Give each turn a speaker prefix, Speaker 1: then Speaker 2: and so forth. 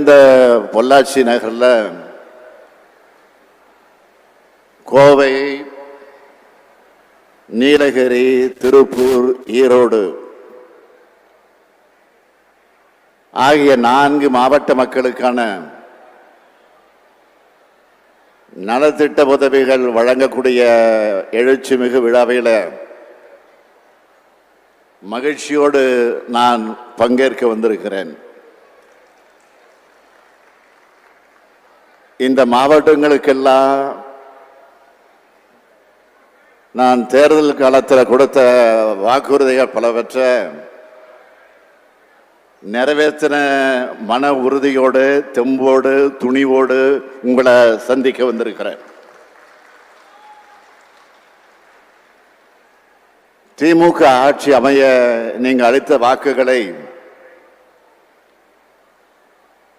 Speaker 1: இந்த பொள்ளாச்சி நகரில் கோவை, நீலகிரி, திருப்பூர், ஈரோடு ஆகிய 4 மாவட்ட மக்களுக்கான நலத்திட்ட உதவிகள் வழங்கக்கூடிய எழுச்சிமிகு விழாவில் மகிழ்ச்சியோடு நான் பங்கேற்க வந்திருக்கிறேன். இந்த மாவட்டங்களுக்கெல்லாம் நான் தேர்தல் காலத்தில் கொடுத்த வாக்குறுதிகள் பலவற்றை நிறைவேற்றின மன உறுதியோடு, தெம்போடு, துணிவோடு உங்களை சந்திக்க வந்திருக்கிறேன். திமுக ஆட்சி அமைய நீங்கள் அளித்த வாக்குகளை